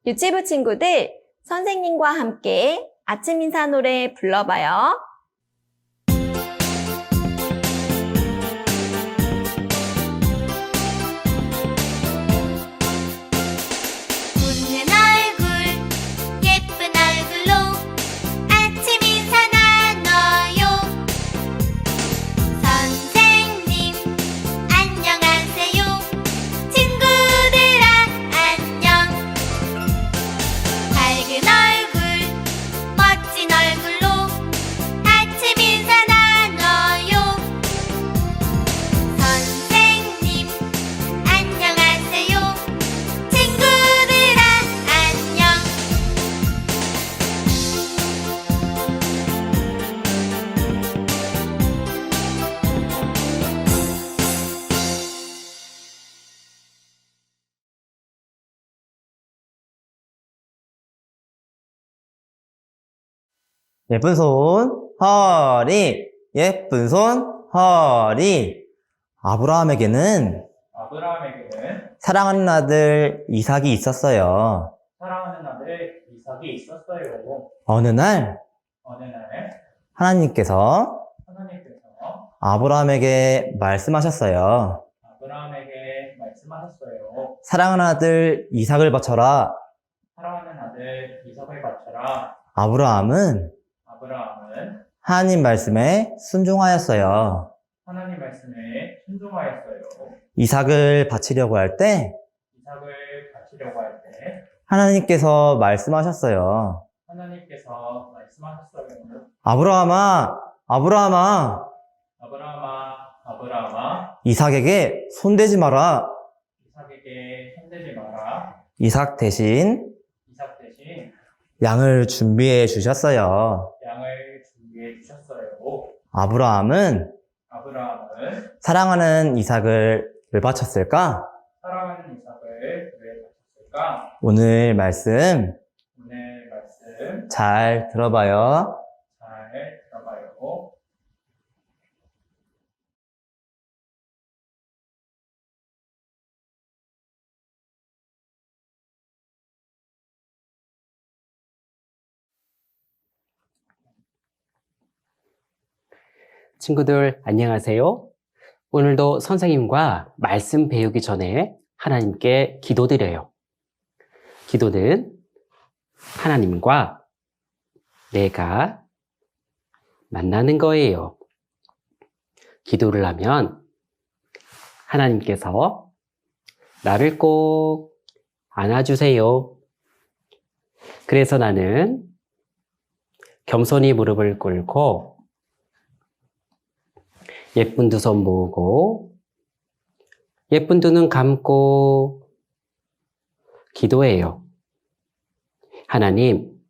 유치부 친구들, 선생님과 함께 아침 인사 노래 불러봐요. 웃는 얼굴, 예쁜 얼굴로 아침 인사 나눠요. 선생님, 안녕하세요. 친구들아, 안녕. 밝은 얼굴, 멋진 얼굴로 아침 인사 나눠요. 선생님, 안녕하세요. 친구들아, 안녕. 예쁜 손, 허리, 예쁜 손, 허리. 아브라함에게는 사랑하는 아들 이삭이 있었어요. 어느 날 하나님께서 아브라함에게 말씀하셨어요. 사랑하는 아들 이삭을 바쳐라. 아브라함은 하나님 말씀에 순종하였어요. 이삭을 바치려고 할 때 하나님께서 말씀하셨어요. 아브라함아, 아브라함아, 이삭에게 손대지 마라. 이삭 대신 양을 준비해 주셨어요. 아브라함은 사랑하는 이삭을 왜 바쳤을까? 오늘 말씀 잘 들어봐요. 친구들 안녕하세요. 오늘도 선생님과 말씀 배우기 전에 하나님께 기도드려요. 기도는 하나님과 내가 만나는 거예요. 기도를 하면 하나님께서 나를 꼭 안아주세요. 그래서 나는 겸손히 무릎을 꿇고 예쁜 두 손 모으고 예쁜 두 눈 감고 기도해요. 하나님,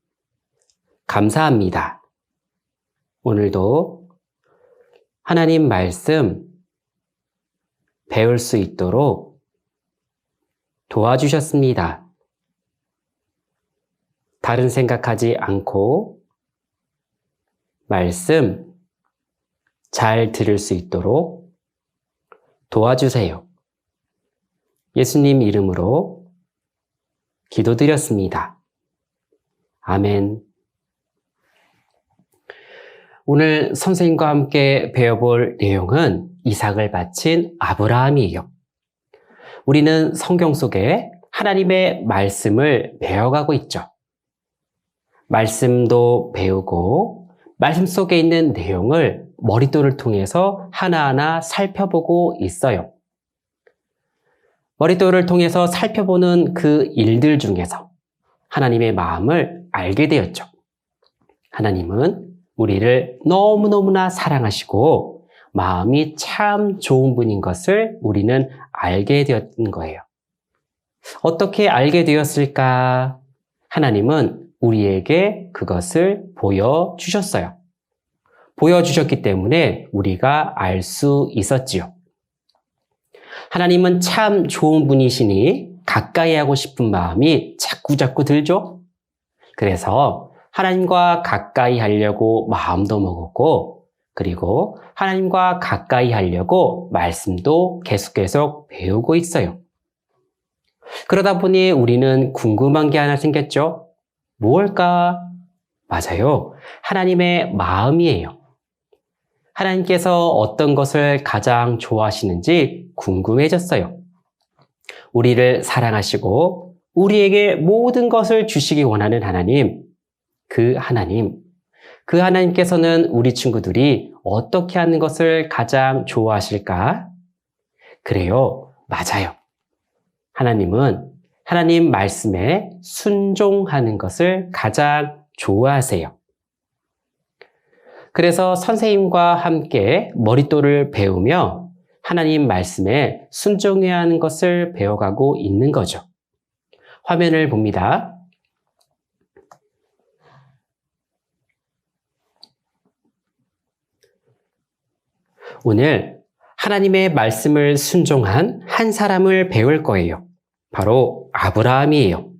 감사합니다. 오늘도 하나님 말씀 배울 수 있도록 도와주셨습니다. 다른 생각하지 않고 말씀 잘 들을 수 있도록 도와주세요. 예수님 이름으로 기도드렸습니다. 아멘. 오늘 선생님과 함께 배워볼 내용은 이삭을 바친 아브라함이에요. 우리는 성경 속에 하나님의 말씀을 배워가고 있죠. 말씀도 배우고 말씀 속에 있는 내용을 머릿돌을 통해서 하나하나 살펴보고 있어요. 머릿돌을 통해서 살펴보는 그 일들 중에서 하나님의 마음을 알게 되었죠. 하나님은 우리를 너무너무나 사랑하시고 마음이 참 좋은 분인 것을 우리는 알게 되었던 거예요. 어떻게 알게 되었을까? 하나님은 우리에게 그것을 보여주셨어요. 보여주셨기 때문에 우리가 알 수 있었지요. 하나님은 참 좋은 분이시니 가까이 하고 싶은 마음이 자꾸자꾸 들죠? 그래서 하나님과 가까이 하려고 마음도 먹었고, 그리고 하나님과 가까이 하려고 말씀도 계속 배우고 있어요. 그러다 보니 우리는 궁금한 게 하나 생겼죠? 뭘까? 맞아요. 하나님의 마음이에요. 하나님께서 어떤 것을 가장 좋아하시는지 궁금해졌어요. 우리를 사랑하시고 우리에게 모든 것을 주시기 원하는 하나님, 그 하나님께서는 우리 친구들이 어떻게 하는 것을 가장 좋아하실까? 그래요. 맞아요. 하나님은 하나님 말씀에 순종하는 것을 가장 좋아하세요. 그래서 선생님과 함께 머릿돌을 배우며 하나님 말씀에 순종해야 하는 것을 배워가고 있는 거죠. 화면을 봅니다. 오늘 하나님의 말씀을 순종한 한 사람을 배울 거예요. 바로 아브라함이에요.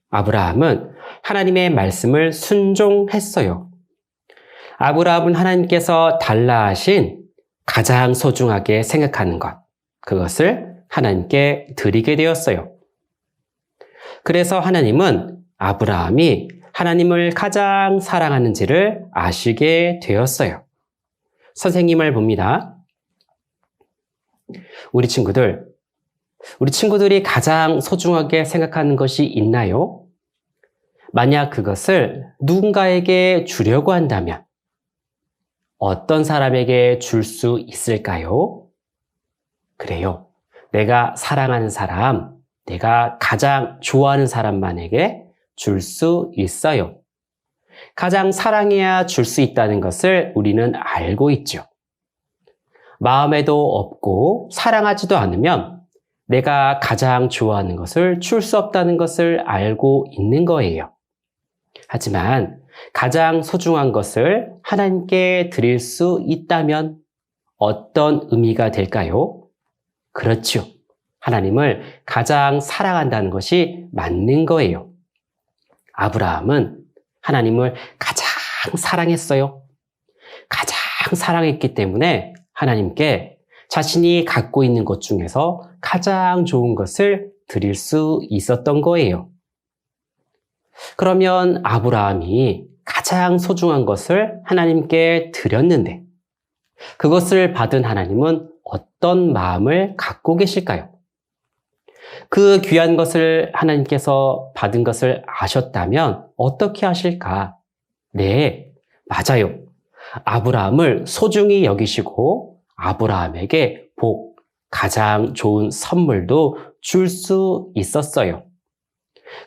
아브라함은 하나님의 말씀을 순종했어요. 아브라함은 하나님께서 달라 하신 가장 소중하게 생각하는 것, 그것을 하나님께 드리게 되었어요. 그래서 하나님은 아브라함이 하나님을 가장 사랑하는지를 아시게 되었어요. 선생님을 봅니다. 우리 친구들이 가장 소중하게 생각하는 것이 있나요? 만약 그것을 누군가에게 주려고 한다면 어떤 사람에게 줄 수 있을까요? 그래요. 내가 사랑하는 사람, 내가 가장 좋아하는 사람만에게 줄 수 있어요. 가장 사랑해야 줄 수 있다는 것을 우리는 알고 있죠. 마음에도 없고 사랑하지도 않으면 내가 가장 좋아하는 것을 줄 수 없다는 것을 알고 있는 거예요. 하지만 가장 소중한 것을 하나님께 드릴 수 있다면 어떤 의미가 될까요? 그렇죠. 하나님을 가장 사랑한다는 것이 맞는 거예요. 아브라함은 하나님을 가장 사랑했어요. 가장 사랑했기 때문에 하나님께 자신이 갖고 있는 것 중에서 가장 좋은 것을 드릴 수 있었던 거예요. 그러면 아브라함이 가장 소중한 것을 하나님께 드렸는데 그것을 받은 하나님은 어떤 마음을 갖고 계실까요? 그 귀한 것을 하나님께서 받은 것을 아셨다면 어떻게 하실까? 네, 맞아요. 아브라함을 소중히 여기시고 아브라함에게 가장 좋은 선물도 줄 수 있었어요.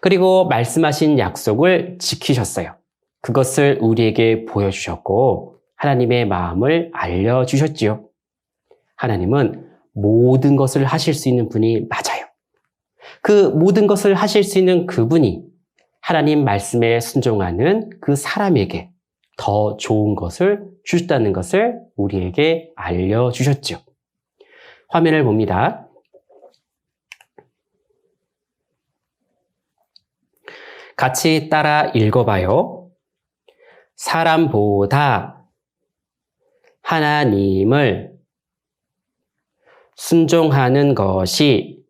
그리고 말씀하신 약속을 지키셨어요. 그것을 우리에게 보여주셨고 하나님의 마음을 알려주셨지요. 하나님은 모든 것을 하실 수 있는 분이 맞아요. 그 모든 것을 하실 수 있는 그분이 하나님 말씀에 순종하는 그 사람에게 더 좋은 것을 주셨다는 것을 우리에게 알려주셨죠. 화면을 봅니다. 같이 따라 읽어봐요. 사람보다 하나님을 순종하는 것이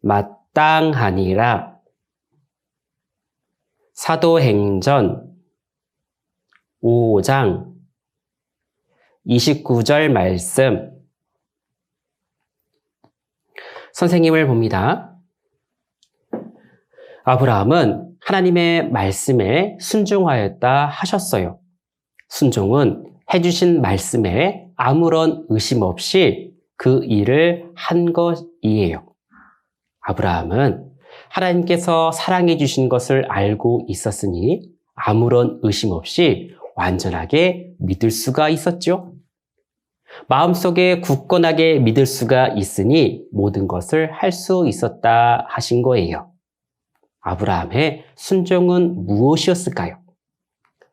마땅하니라. 사도행전 5장 29절 말씀. 선생님을 봅니다. 아브라함은 하나님의 말씀에 순종하였다 하셨어요. 순종은 해주신 말씀에 아무런 의심 없이 그 일을 한 것이에요. 아브라함은 하나님께서 사랑해 주신 것을 알고 있었으니 아무런 의심 없이 완전하게 믿을 수가 있었죠. 마음속에 굳건하게 믿을 수가 있으니 모든 것을 할 수 있었다 하신 거예요. 아브라함의 순종은 무엇이었을까요?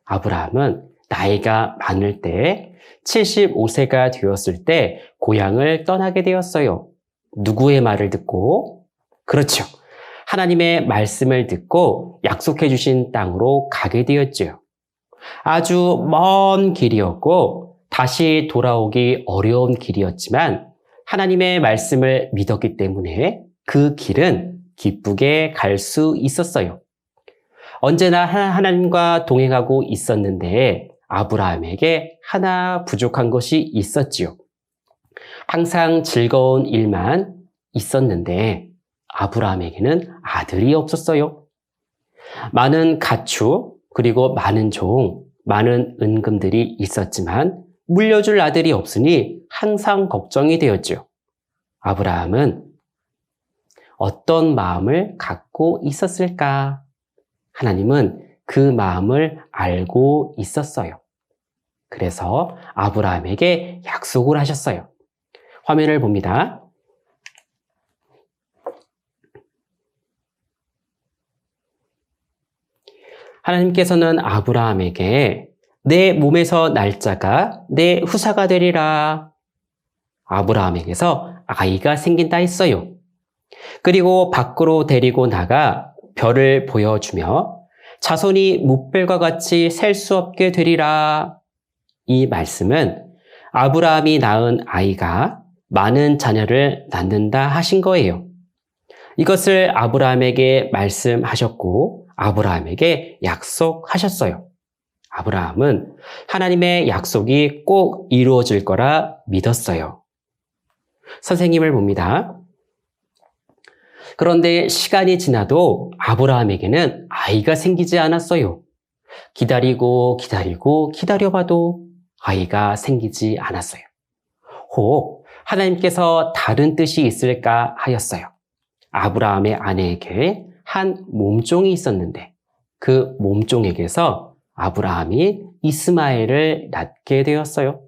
아브라함은 나이가 많을 때 75세가 되었을 때 고향을 떠나게 되었어요. 누구의 말을 듣고? 그렇죠. 하나님의 말씀을 듣고 약속해 주신 땅으로 가게 되었지요. 아주 먼 길이었고 다시 돌아오기 어려운 길이었지만 하나님의 말씀을 믿었기 때문에 그 길은 기쁘게 갈 수 있었어요. 언제나 하나님과 동행하고 있었는데 아브라함에게 하나 부족한 것이 있었지요. 항상 즐거운 일만 있었는데 아브라함에게는 아들이 없었어요. 많은 가축, 그리고 많은 종, 많은 은금들이 있었지만 물려줄 아들이 없으니 항상 걱정이 되었지요. 아브라함은 어떤 마음을 갖고 있었을까? 하나님은 그 마음을 알고 있었어요. 그래서 아브라함에게 약속을 하셨어요. 화면을 봅니다. 하나님께서는 아브라함에게 내 몸에서 날짜가 내 후사가 되리라. 아브라함에게서 아이가 생긴다 했어요. 그리고 밖으로 데리고 나가 별을 보여주며 자손이 뭇별과 같이 셀 수 없게 되리라. 이 말씀은 아브라함이 낳은 아이가 많은 자녀를 낳는다 하신 거예요. 이것을 아브라함에게 말씀하셨고 아브라함에게 약속하셨어요. 아브라함은 하나님의 약속이 꼭 이루어질 거라 믿었어요. 선생님을 봅니다. 그런데 시간이 지나도 아브라함에게는 아이가 생기지 않았어요. 기다리고 기다려봐도 아이가 생기지 않았어요. 혹 하나님께서 다른 뜻이 있을까 하였어요. 아브라함의 아내에게 한 몸종이 있었는데 그 몸종에게서 아브라함이 이스마엘을 낳게 되었어요.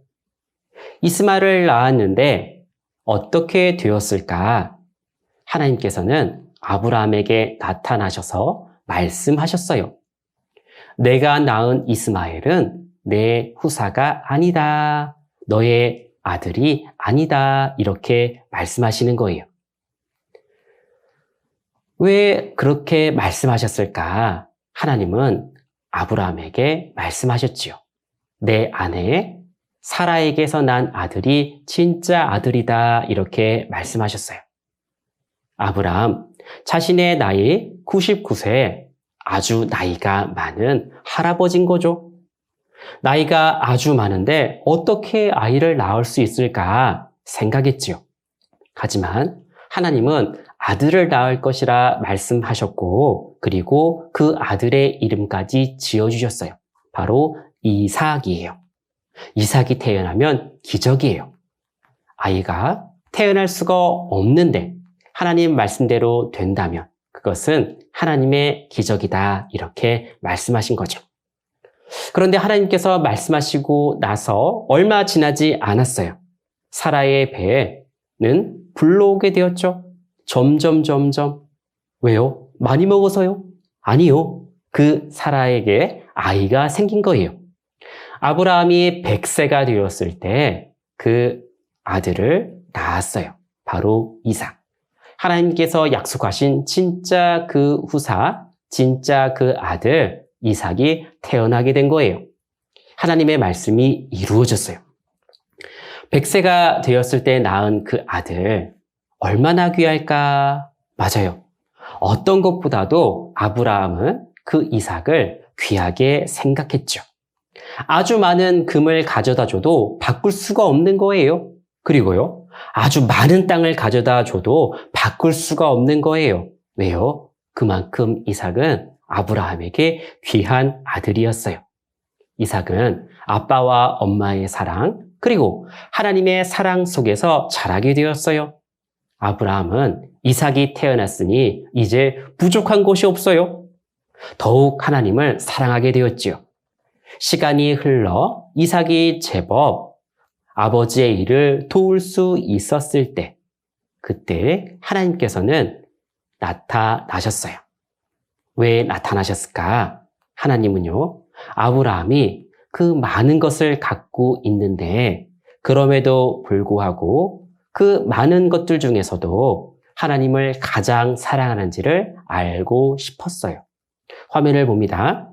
이스마엘을 낳았는데 어떻게 되었을까? 하나님께서는 아브라함에게 나타나셔서 말씀하셨어요. 내가 낳은 이스마엘은 내 후사가 아니다. 너의 아들이 아니다. 이렇게 말씀하시는 거예요. 왜 그렇게 말씀하셨을까? 하나님은 아브라함에게 말씀하셨지요. 내 아내 사라에게서 난 아들이 진짜 아들이다. 이렇게 말씀하셨어요. 아브라함 자신의 나이 99세, 아주 나이가 많은 할아버지인 거죠. 나이가 아주 많은데 어떻게 아이를 낳을 수 있을까 생각했지요. 하지만 하나님은 아들을 낳을 것이라 말씀하셨고 그리고 그 아들의 이름까지 지어주셨어요. 바로 이삭이에요. 이삭이 태어나면 기적이에요. 아이가 태어날 수가 없는데 하나님 말씀대로 된다면 그것은 하나님의 기적이다 이렇게 말씀하신 거죠. 그런데 하나님께서 말씀하시고 나서 얼마 지나지 않았어요. 사라의 배에는 불러오게 되었죠. 점점. 왜요? 많이 먹어서요? 아니요. 그 사라에게 아이가 생긴 거예요. 아브라함이 100세가 되었을 때 그 아들을 낳았어요. 바로 이삭. 하나님께서 약속하신 진짜 그 후사, 진짜 그 아들 이삭이 태어나게 된 거예요. 하나님의 말씀이 이루어졌어요. 100세가 되었을 때 낳은 그 아들 얼마나 귀할까? 맞아요. 어떤 것보다도 아브라함은 그 이삭을 귀하게 생각했죠. 아주 많은 금을 가져다 줘도 바꿀 수가 없는 거예요. 그리고요, 아주 많은 땅을 가져다 줘도 바꿀 수가 없는 거예요. 왜요? 그만큼 이삭은 아브라함에게 귀한 아들이었어요. 이삭은 아빠와 엄마의 사랑, 그리고 하나님의 사랑 속에서 자라게 되었어요. 아브라함은 이삭이 태어났으니 이제 부족한 것이 없어요. 더욱 하나님을 사랑하게 되었지요. 시간이 흘러 이삭이 제법 아버지의 일을 도울 수 있었을 때, 그때 하나님께서는 나타나셨어요. 왜 나타나셨을까? 하나님은요, 아브라함이 그 많은 것을 갖고 있는데, 그럼에도 불구하고 그 많은 것들 중에서도 하나님을 가장 사랑하는지를 알고 싶었어요. 화면을 봅니다.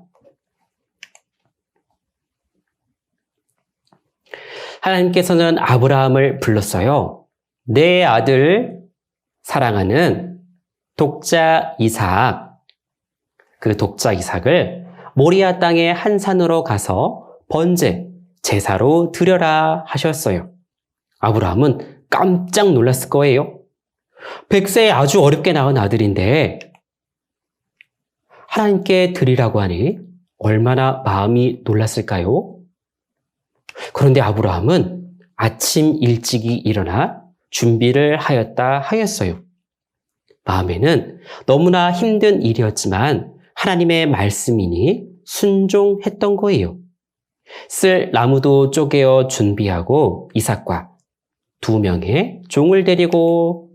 하나님께서는 아브라함을 불렀어요. 내 아들 사랑하는 독자 이삭, 그 독자 이삭을 모리아 땅의 한 산으로 가서 번제, 제사로 드려라 하셨어요. 아브라함은 깜짝 놀랐을 거예요. 100세에 아주 어렵게 낳은 아들인데 하나님께 드리라고 하니 얼마나 마음이 놀랐을까요? 그런데 아브라함은 아침 일찍이 일어나 준비를 하였다 하였어요. 마음에는 너무나 힘든 일이었지만 하나님의 말씀이니 순종했던 거예요. 쓸 나무도 쪼개어 준비하고 이삭과 2명의 종을 데리고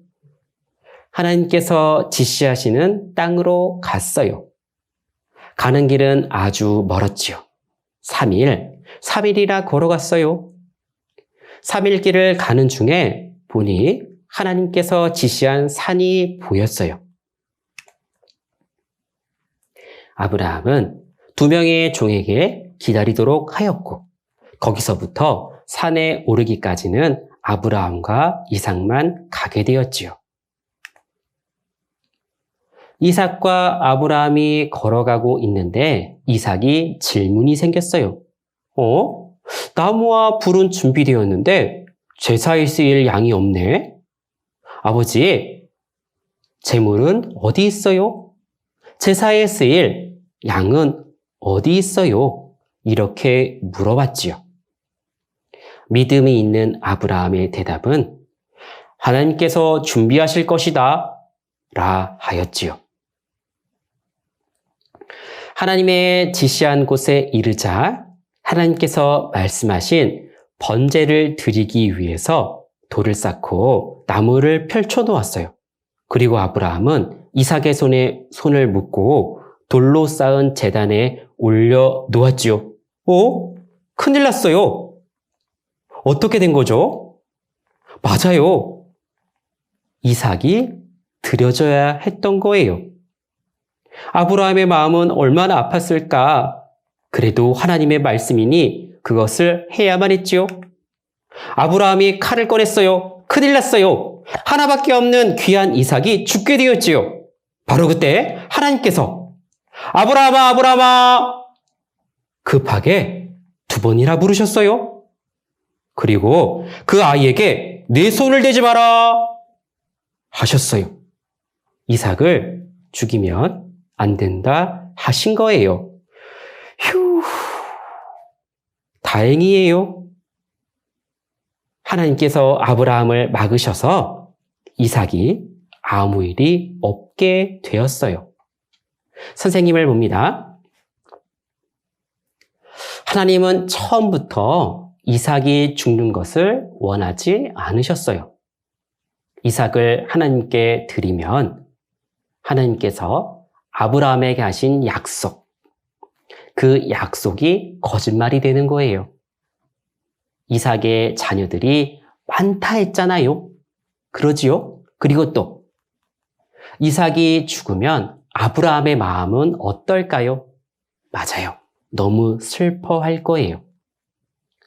하나님께서 지시하시는 땅으로 갔어요. 가는 길은 아주 멀었지요. 3일이나 걸어갔어요. 3일 길을 가는 중에 보니 하나님께서 지시한 산이 보였어요. 아브라함은 2명의 종에게 기다리도록 하였고 거기서부터 산에 오르기까지는 아브라함과 이삭만 가게 되었지요. 이삭과 아브라함이 걸어가고 있는데 이삭이 질문이 생겼어요. 나무와 불은 준비되었는데 제사에 쓰일 양이 없네. 아버지, 제물은 어디 있어요? 제사에 쓰일 양은 어디 있어요? 이렇게 물어봤지요. 믿음이 있는 아브라함의 대답은 하나님께서 준비하실 것이다 라 하였지요. 하나님의 지시한 곳에 이르자 하나님께서 말씀하신 번제를 드리기 위해서 돌을 쌓고 나무를 펼쳐 놓았어요. 그리고 아브라함은 이삭의 손에 손을 묻고 돌로 쌓은 제단에 올려 놓았지요. 큰일 났어요. 어떻게 된 거죠? 맞아요. 이삭이 드려져야 했던 거예요. 아브라함의 마음은 얼마나 아팠을까? 그래도 하나님의 말씀이니 그것을 해야만 했지요. 아브라함이 칼을 꺼냈어요. 큰일 났어요. 하나밖에 없는 귀한 이삭이 죽게 되었지요. 바로 그때 하나님께서 아브라함아, 아브라함아! 급하게 2번이나 부르셨어요. 그리고 그 아이에게 내 손을 대지 마라 하셨어요. 이삭을 죽이면 안 된다 하신 거예요. 휴, 다행이에요. 하나님께서 아브라함을 막으셔서 이삭이 아무 일이 없게 되었어요. 선생님을 봅니다. 하나님은 처음부터 이삭이 죽는 것을 원하지 않으셨어요. 이삭을 하나님께 드리면 하나님께서 아브라함에게 하신 약속, 그 약속이 거짓말이 되는 거예요. 이삭의 자녀들이 많다 했잖아요. 그러지요? 그리고 또 이삭이 죽으면 아브라함의 마음은 어떨까요? 맞아요. 너무 슬퍼할 거예요.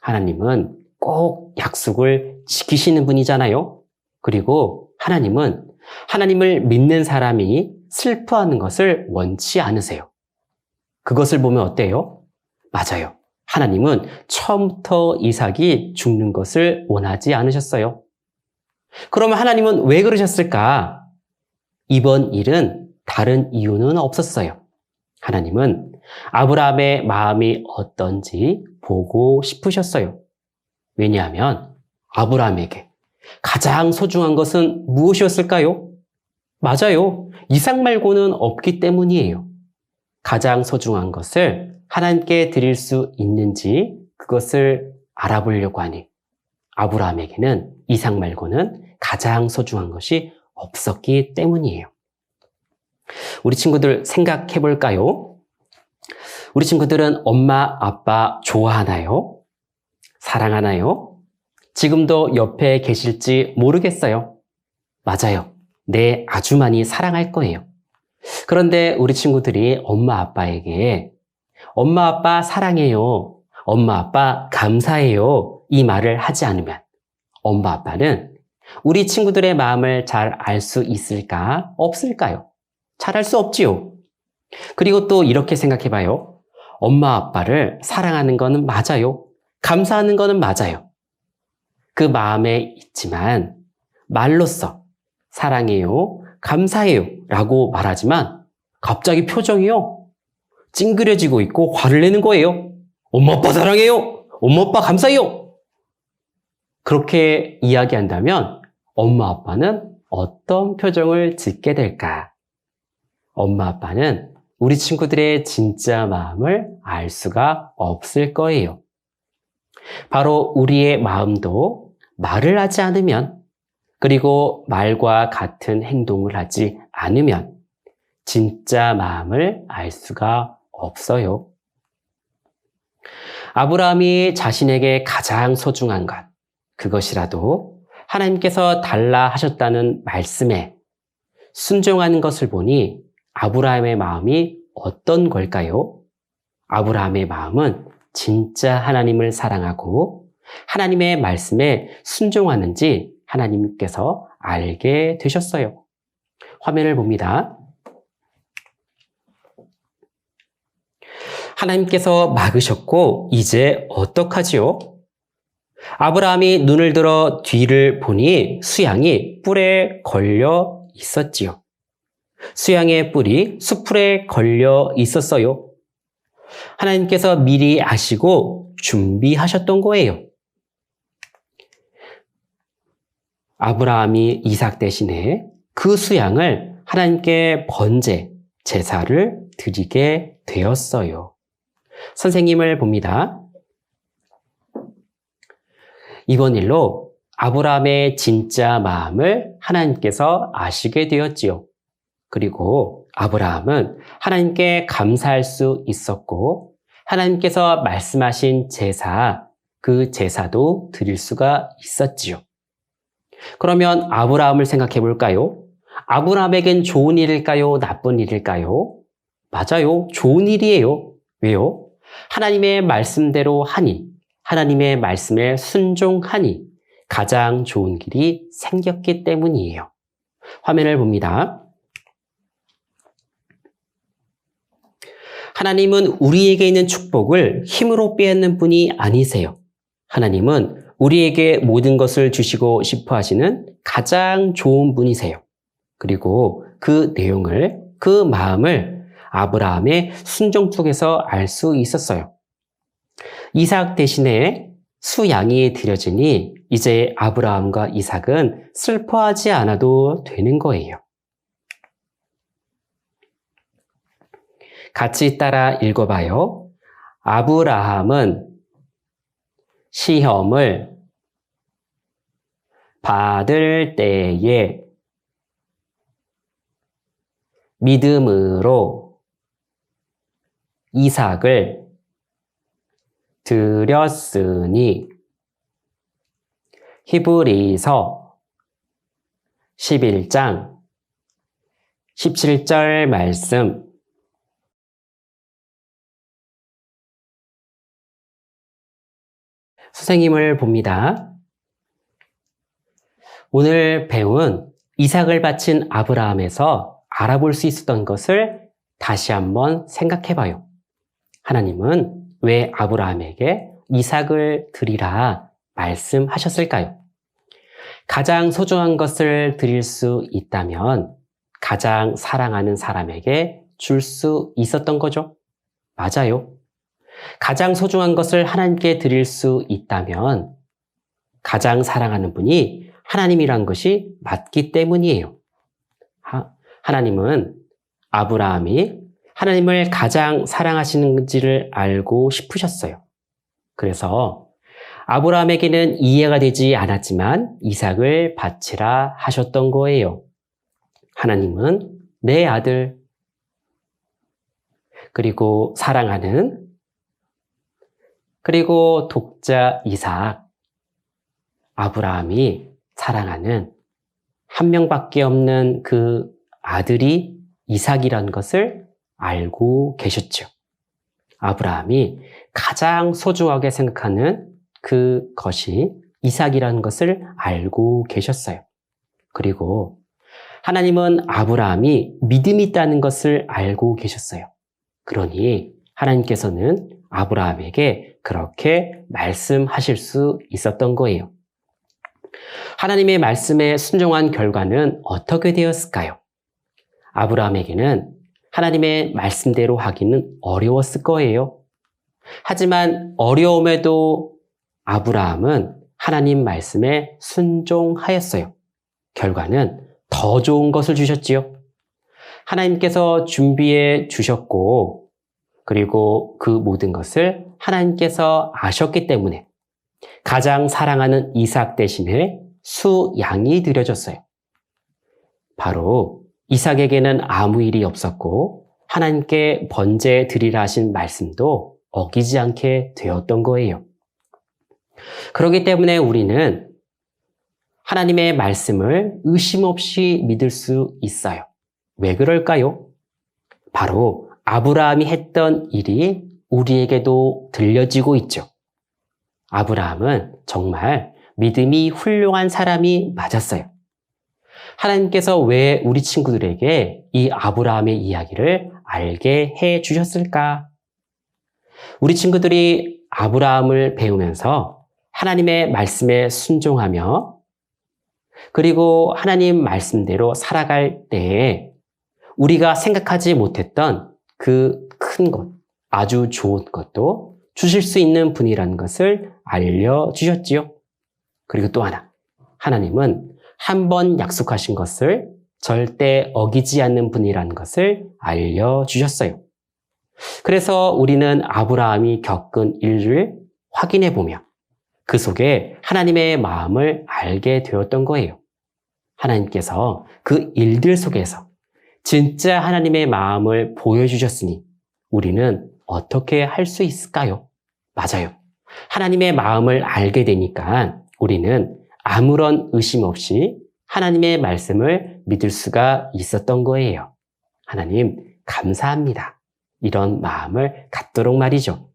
하나님은 꼭 약속을 지키시는 분이잖아요. 그리고 하나님은 하나님을 믿는 사람이 슬퍼하는 것을 원치 않으세요. 그것을 보면 어때요? 맞아요. 하나님은 처음부터 이삭이 죽는 것을 원하지 않으셨어요. 그러면 하나님은 왜 그러셨을까? 이번 일은 다른 이유는 없었어요. 하나님은 아브라함의 마음이 어떤지 보고 싶으셨어요. 왜냐하면 아브라함에게 가장 소중한 것은 무엇이었을까요? 맞아요. 이삭 말고는 없기 때문이에요. 가장 소중한 것을 하나님께 드릴 수 있는지 그것을 알아보려고 하니 아브라함에게는 이삭 말고는 가장 소중한 것이 없었기 때문이에요. 우리 친구들 생각해 볼까요? 우리 친구들은 엄마, 아빠 좋아하나요? 사랑하나요? 지금도 옆에 계실지 모르겠어요. 맞아요. 네, 아주 많이 사랑할 거예요. 그런데 우리 친구들이 엄마 아빠에게 엄마 아빠 사랑해요, 엄마 아빠 감사해요 이 말을 하지 않으면 엄마 아빠는 우리 친구들의 마음을 잘 알 수 있을까? 없을까요? 잘 알 수 없지요. 그리고 또 이렇게 생각해 봐요. 엄마 아빠를 사랑하는 거는 맞아요. 감사하는 거는 맞아요. 그 마음에 있지만 말로써 사랑해요, 감사해요 라고 말하지만 갑자기 표정이요, 찡그려지고 있고 화를 내는 거예요. 엄마 아빠 사랑해요, 엄마 아빠 감사해요. 그렇게 이야기한다면 엄마 아빠는 어떤 표정을 짓게 될까? 엄마 아빠는 우리 친구들의 진짜 마음을 알 수가 없을 거예요. 바로 우리의 마음도 말을 하지 않으면, 그리고 말과 같은 행동을 하지 않으면 진짜 마음을 알 수가 없어요. 아브라함이 자신에게 가장 소중한 것, 그것이라도 하나님께서 달라 하셨다는 말씀에 순종하는 것을 보니 아브라함의 마음이 어떤 걸까요? 아브라함의 마음은 진짜 하나님을 사랑하고 하나님의 말씀에 순종하는지 하나님께서 알게 되셨어요. 화면을 봅니다. 하나님께서 막으셨고 이제 어떡하지요? 아브라함이 눈을 들어 뒤를 보니 수양이 뿔에 걸려 있었지요. 수양의 뿔이 수풀에 걸려 있었어요. 하나님께서 미리 아시고 준비하셨던 거예요. 아브라함이 이삭 대신에 그 수양을 하나님께 번제, 제사를 드리게 되었어요. 선생님을 봅니다. 이번 일로 아브라함의 진짜 마음을 하나님께서 아시게 되었지요. 그리고 아브라함은 하나님께 감사할 수 있었고 하나님께서 말씀하신 제사, 그 제사도 드릴 수가 있었지요. 그러면 아브라함을 생각해 볼까요? 아브라함에겐 좋은 일일까요? 나쁜 일일까요? 맞아요. 좋은 일이에요. 왜요? 하나님의 말씀대로 하니, 하나님의 말씀에 순종하니 가장 좋은 길이 생겼기 때문이에요. 화면을 봅니다. 하나님은 우리에게 있는 축복을 힘으로 빼앗는 분이 아니세요. 하나님은 우리에게 모든 것을 주시고 싶어 하시는 가장 좋은 분이세요. 그리고 그 내용을, 그 마음을 아브라함의 순종 속에서 알 수 있었어요. 이삭 대신에 수양이 드려지니 이제 아브라함과 이삭은 슬퍼하지 않아도 되는 거예요. 같이 따라 읽어봐요. 아브라함은 시험을 받을 때에 믿음으로 이삭을 드렸으니 히브리서 11장 17절 말씀. 선생님을 봅니다. 오늘 배운 이삭을 바친 아브라함에서 알아볼 수 있었던 것을 다시 한번 생각해 봐요. 하나님은 왜 아브라함에게 이삭을 드리라 말씀하셨을까요? 가장 소중한 것을 드릴 수 있다면 가장 사랑하는 사람에게 줄 수 있었던 거죠. 맞아요. 가장 소중한 것을 하나님께 드릴 수 있다면 가장 사랑하는 분이 하나님이란 것이 맞기 때문이에요. 하나님은 아브라함이 하나님을 가장 사랑하시는지를 알고 싶으셨어요. 그래서 아브라함에게는 이해가 되지 않았지만 이삭을 바치라 하셨던 거예요. 하나님은 내 아들, 그리고 사랑하는, 그리고 독자 이삭, 아브라함이 사랑하는 한 명밖에 없는 그 아들이 이삭이라는 것을 알고 계셨죠. 아브라함이 가장 소중하게 생각하는 그것이 이삭이라는 것을 알고 계셨어요. 그리고 하나님은 아브라함이 믿음이 있다는 것을 알고 계셨어요. 그러니 하나님께서는 아브라함에게 그렇게 말씀하실 수 있었던 거예요. 하나님의 말씀에 순종한 결과는 어떻게 되었을까요? 아브라함에게는 하나님의 말씀대로 하기는 어려웠을 거예요. 하지만 어려움에도 아브라함은 하나님 말씀에 순종하였어요. 결과는 더 좋은 것을 주셨지요. 하나님께서 준비해 주셨고, 그리고 그 모든 것을 하나님께서 아셨기 때문에 가장 사랑하는 이삭 대신에 수양이 드려졌어요. 바로 이삭에게는 아무 일이 없었고 하나님께 번제 드리라 하신 말씀도 어기지 않게 되었던 거예요. 그렇기 때문에 우리는 하나님의 말씀을 의심 없이 믿을 수 있어요. 왜 그럴까요? 바로 아브라함이 했던 일이 우리에게도 들려지고 있죠. 아브라함은 정말 믿음이 훌륭한 사람이 맞았어요. 하나님께서 왜 우리 친구들에게 이 아브라함의 이야기를 알게 해 주셨을까? 우리 친구들이 아브라함을 배우면서 하나님의 말씀에 순종하며 그리고 하나님 말씀대로 살아갈 때에 우리가 생각하지 못했던 그 큰 것, 아주 좋은 것도 주실 수 있는 분이라는 것을 알려주셨지요. 그리고 또 하나, 하나님은 한 번 약속하신 것을 절대 어기지 않는 분이라는 것을 알려주셨어요. 그래서 우리는 아브라함이 겪은 일을 확인해 보며 그 속에 하나님의 마음을 알게 되었던 거예요. 하나님께서 그 일들 속에서 진짜 하나님의 마음을 보여주셨으니 우리는 어떻게 할 수 있을까요? 맞아요. 하나님의 마음을 알게 되니까 우리는 아무런 의심 없이 하나님의 말씀을 믿을 수가 있었던 거예요. 하나님, 감사합니다. 이런 마음을 갖도록 말이죠.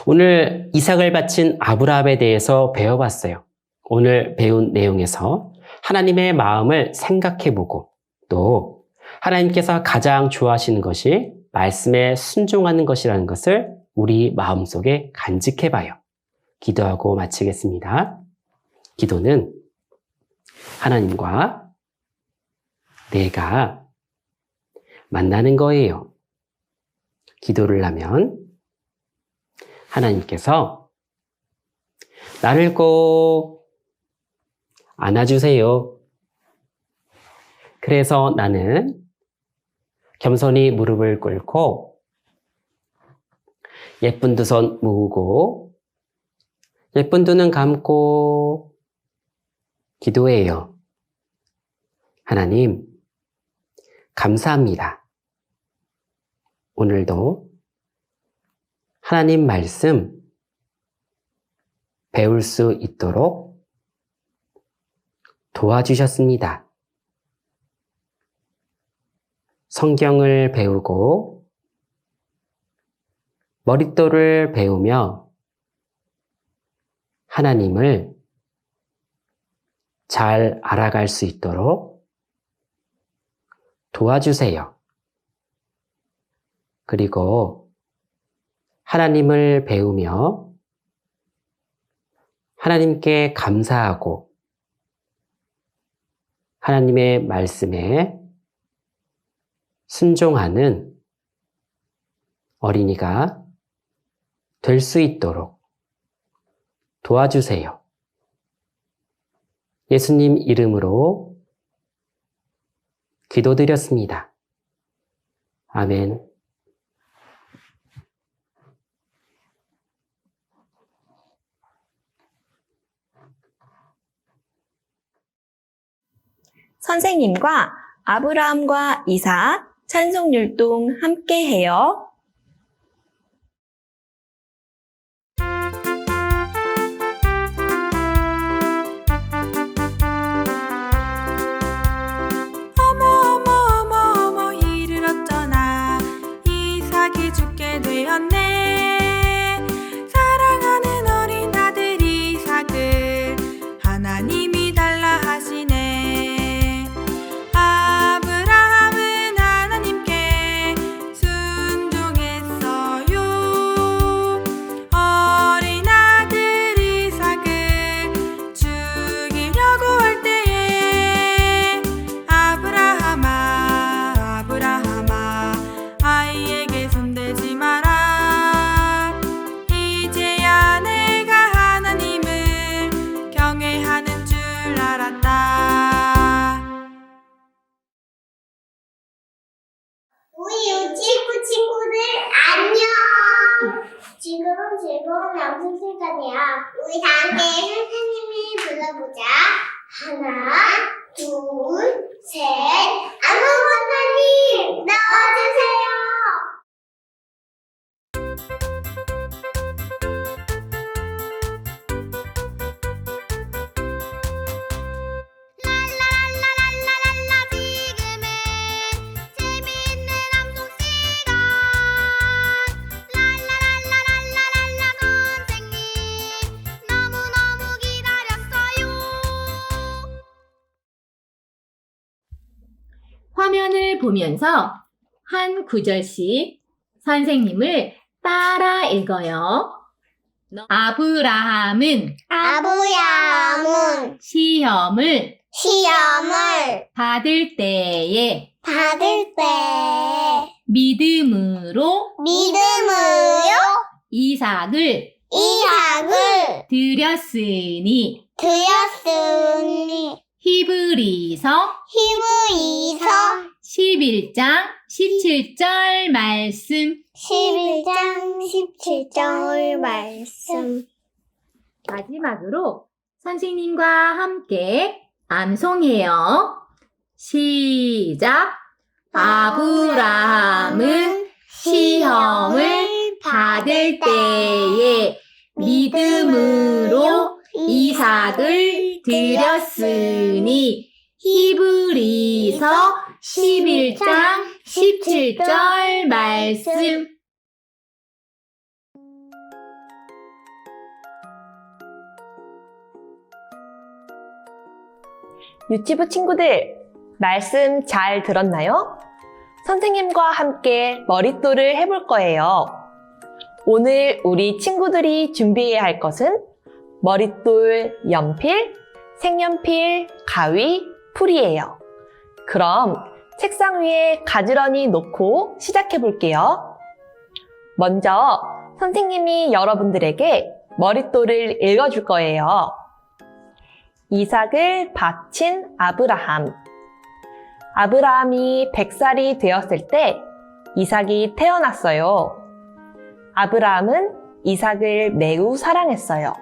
오늘 이삭을 바친 아브라함에 대해서 배워봤어요. 오늘 배운 내용에서 하나님의 마음을 생각해보고 또 하나님께서 가장 좋아하시는 것이 말씀에 순종하는 것이라는 것을 우리 마음속에 간직해봐요. 기도하고 마치겠습니다. 기도는 하나님과 내가 만나는 거예요. 기도를 하면 하나님께서 나를 꼭 안아주세요. 그래서 나는 겸손히 무릎을 꿇고 예쁜 두 손 모으고 예쁜 두 눈 감고 기도해요. 하나님, 감사합니다. 오늘도 하나님 말씀 배울 수 있도록 도와주셨습니다. 성경을 배우고 머릿돌을 배우며 하나님을 잘 알아갈 수 있도록 도와주세요. 그리고 하나님을 배우며 하나님께 감사하고 하나님의 말씀에 순종하는 어린이가 될 수 있도록 도와주세요. 예수님 이름으로 기도드렸습니다. 아멘. 선생님과 아브라함과 이삭 찬송 율동 함께 해요. 우리 유치부 친구들 안녕. 지금은 즐거운 연습 시간이야. 우리 다 함께 선생님을 불러보자. 하나, 둘, 셋. 안녕 선생님 나와주세요. 랄라랄라랄라랄라 지금은 재미있는 암송 시간 랄라랄라랄라랄라 선생님 너무너무 기다렸어요. 화면을 보면서 한 구절씩 선생님을 따라 읽어요. 아브라함은 아브라함은 시험을 받을 때에 받을 때 믿음으로 믿음으로 이삭을 드렸으니 드렸으니 히브리서 11장 17절 말씀. 11장 17절 말씀. 마지막으로 선생님과 함께 암송해요. 시작. 아브라함은 시험을 받을 때에 믿음으로 이삭을 드렸으니 히브리서 11장 17절 말씀. 유치부 친구들, 말씀 잘 들었나요? 선생님과 함께 머릿돌을 해볼 거예요. 오늘 우리 친구들이 준비해야 할 것은 머릿돌, 연필, 색연필, 가위, 풀이에요. 그럼 책상 위에 가지런히 놓고 시작해 볼게요. 먼저 선생님이 여러분들에게 머릿돌을 읽어줄 거예요. 이삭을 바친 아브라함. 아브라함이 100살이 되었을 때 이삭이 태어났어요. 아브라함은 이삭을 매우 사랑했어요.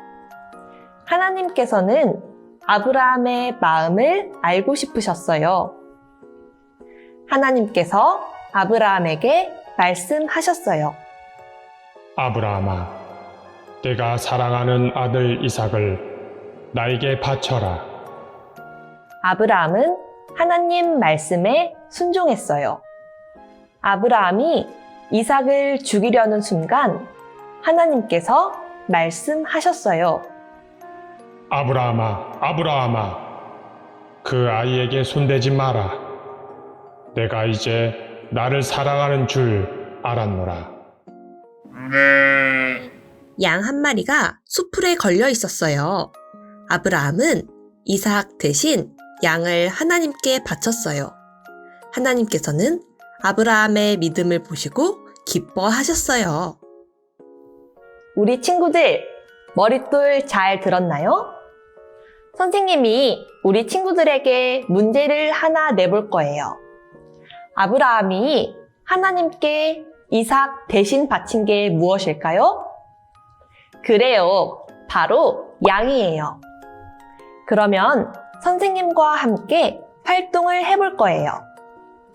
하나님께서는 아브라함의 마음을 알고 싶으셨어요. 하나님께서 아브라함에게 말씀하셨어요. 아브라함아, 내가 사랑하는 아들 이삭을 나에게 바쳐라. 아브라함은 하나님 말씀에 순종했어요. 아브라함이 이삭을 죽이려는 순간 하나님께서 말씀하셨어요. 아브라함아, 아브라함아, 그 아이에게 손대지 마라. 내가 이제 나를 사랑하는 줄 알았노라. 양 한 마리가 수풀에 걸려 있었어요. 아브라함은 이삭 대신 양을 하나님께 바쳤어요. 하나님께서는 아브라함의 믿음을 보시고 기뻐하셨어요. 우리 친구들, 머릿돌 잘 들었나요? 선생님이 우리 친구들에게 문제를 하나 내볼 거예요. 아브라함이 하나님께 이삭 대신 바친 게 무엇일까요? 그래요. 바로 양이에요. 그러면 선생님과 함께 활동을 해볼 거예요.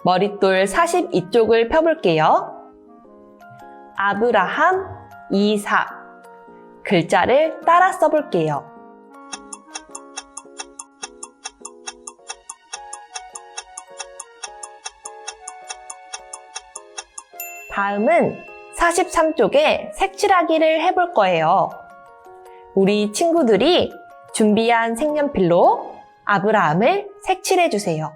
머릿돌 42쪽을 펴볼게요. 아브라함, 이삭. 글자를 따라 써볼게요. 다음은 43쪽에 색칠하기를 해볼 거예요. 우리 친구들이 준비한 색연필로 아브라함을 색칠해 주세요.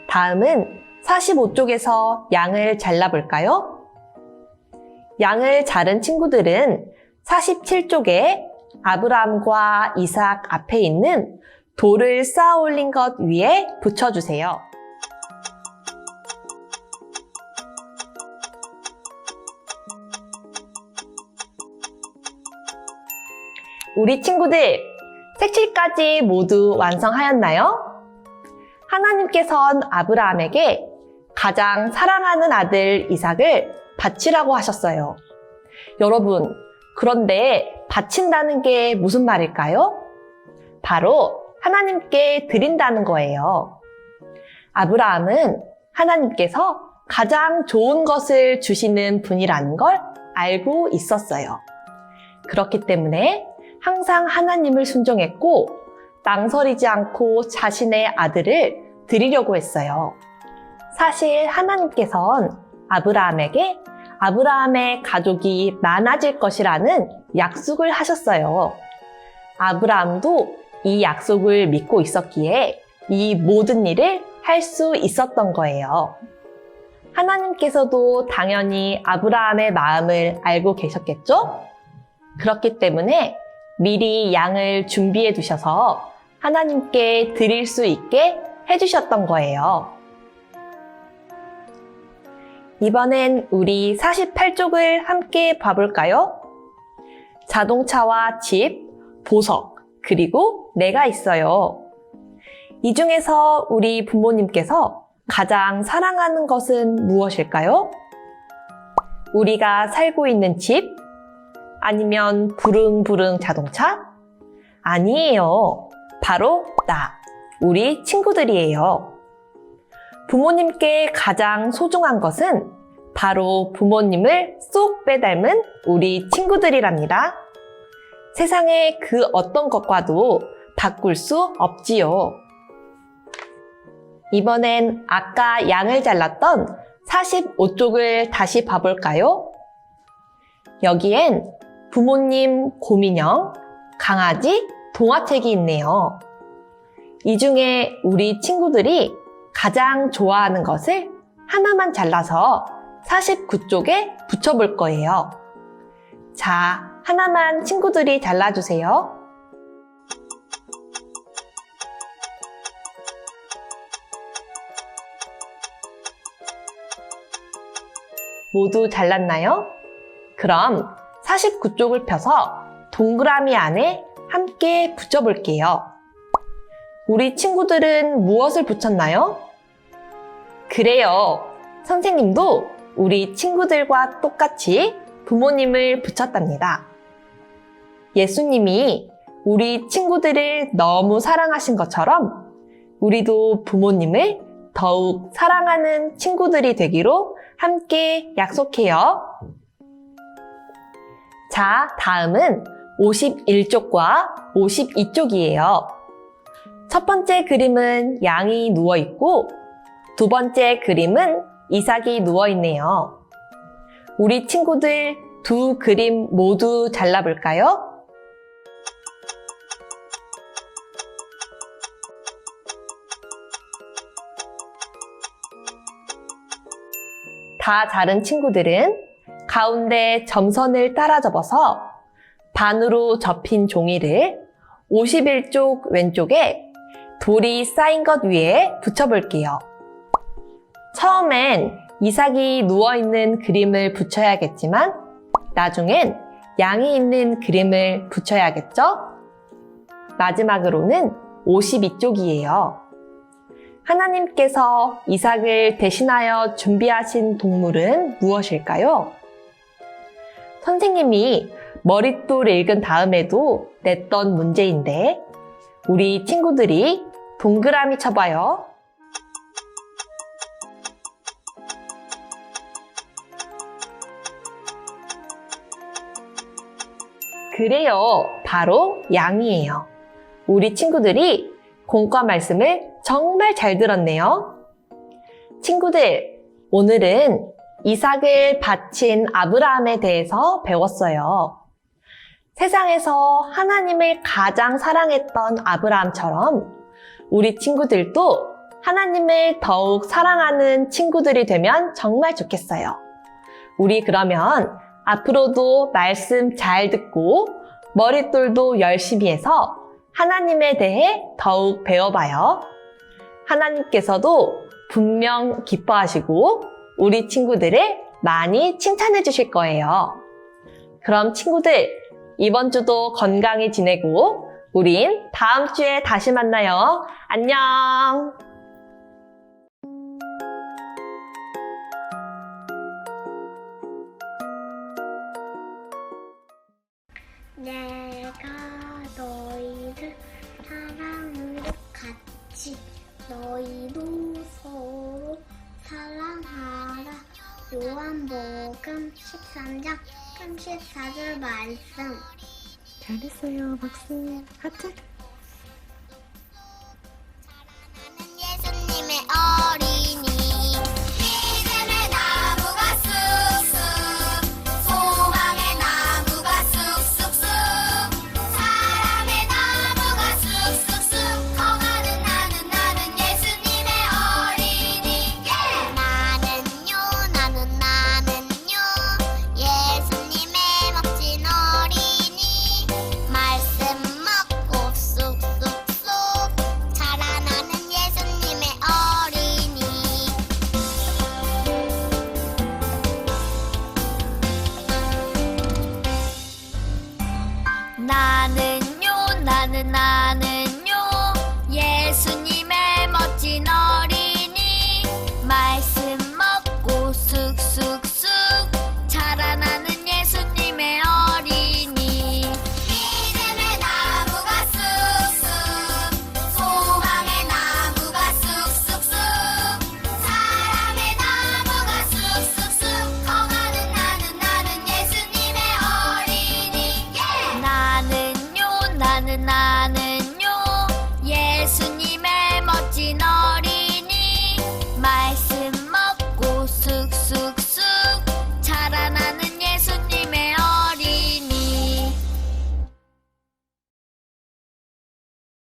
다음은 45쪽에서 양을 잘라볼까요? 양을 자른 친구들은 47쪽에 아브라함과 이삭 앞에 있는 돌을 쌓아 올린 것 위에 붙여주세요. 우리 친구들, 색칠까지 모두 완성하였나요? 하나님께선 아브라함에게 가장 사랑하는 아들 이삭을 바치라고 하셨어요. 여러분, 그런데 바친다는 게 무슨 말일까요? 바로 하나님께 드린다는 거예요. 아브라함은 하나님께서 가장 좋은 것을 주시는 분이라는 걸 알고 있었어요. 그렇기 때문에 항상 하나님을 순종했고 망설이지 않고 자신의 아들을 드리려고 했어요. 사실 하나님께서는 아브라함에게 아브라함의 가족이 많아질 것이라는 약속을 하셨어요. 아브라함도 이 약속을 믿고 있었기에 이 모든 일을 할 수 있었던 거예요. 하나님께서도 당연히 아브라함의 마음을 알고 계셨겠죠? 그렇기 때문에 미리 양을 준비해 두셔서 하나님께 드릴 수 있게 해주셨던 거예요. 이번엔 우리 48쪽을 함께 봐볼까요? 자동차와 집, 보석, 그리고 내가 있어요. 이 중에서 우리 부모님께서 가장 사랑하는 것은 무엇일까요? 우리가 살고 있는 집? 아니면 부릉부릉 자동차? 아니에요. 바로 우리 친구들이에요. 부모님께 가장 소중한 것은 바로 부모님을 쏙 빼닮은 우리 친구들이랍니다. 세상의 그 어떤 것과도 바꿀 수 없지요. 이번엔 아까 양을 잘랐던 45쪽을 다시 봐볼까요? 여기엔 부모님 곰인형, 강아지, 동화책이 있네요. 이 중에 우리 친구들이 가장 좋아하는 것을 하나만 잘라서 49쪽에 붙여볼 거예요. 자, 하나만 친구들이 잘라주세요. 모두 잘랐나요? 그럼 49쪽을 펴서 동그라미 안에 함께 붙여볼게요. 우리 친구들은 무엇을 붙였나요? 그래요. 선생님도 우리 친구들과 똑같이 부모님을 붙였답니다. 예수님이 우리 친구들을 너무 사랑하신 것처럼 우리도 부모님을 더욱 사랑하는 친구들이 되기로 함께 약속해요. 자, 다음은 51쪽과 52쪽이에요. 첫 번째 그림은 양이 누워있고 두 번째 그림은 이삭이 누워있네요. 우리 친구들 두 그림 모두 잘라볼까요? 다 자른 친구들은 가운데 점선을 따라 접어서 반으로 접힌 종이를 51쪽 왼쪽에 돌이 쌓인 것 위에 붙여볼게요. 처음엔 이삭이 누워있는 그림을 붙여야겠지만 나중엔 양이 있는 그림을 붙여야겠죠? 마지막으로는 52쪽이에요. 하나님께서 이삭을 대신하여 준비하신 동물은 무엇일까요? 선생님이 머릿돌 읽은 다음에도 냈던 문제인데 우리 친구들이 동그라미 쳐봐요. 그래요. 바로 양이에요. 우리 친구들이 공과 말씀을 정말 잘 들었네요. 친구들, 오늘은 이삭을 바친 아브라함에 대해서 배웠어요. 세상에서 하나님을 가장 사랑했던 아브라함처럼 우리 친구들도 하나님을 더욱 사랑하는 친구들이 되면 정말 좋겠어요. 우리 그러면 앞으로도 말씀 잘 듣고 머릿돌도 열심히 해서 하나님에 대해 더욱 배워봐요. 하나님께서도 분명 기뻐하시고 우리 친구들을 많이 칭찬해 주실 거예요. 그럼 친구들, 이번 주도 건강히 지내고 우린 다음 주에 다시 만나요. 안녕. 내가 너희를 사랑으로 같이 너희도 서로 사랑하라. 요한복음 13장 34절 말씀. 잘했어요. 박수. 하트. 나는 예수님의 어린이 믿음의 나무가 쑥쑥 소망의 나무가 쑥쑥쑥 사랑의 나무가 쑥쑥쑥 커가는 나는 예수님의 어린이 나는요 예수님의 멋진 어린이 말씀 먹고 쑥쑥쑥 자라나는 예수님의 어린이 나는요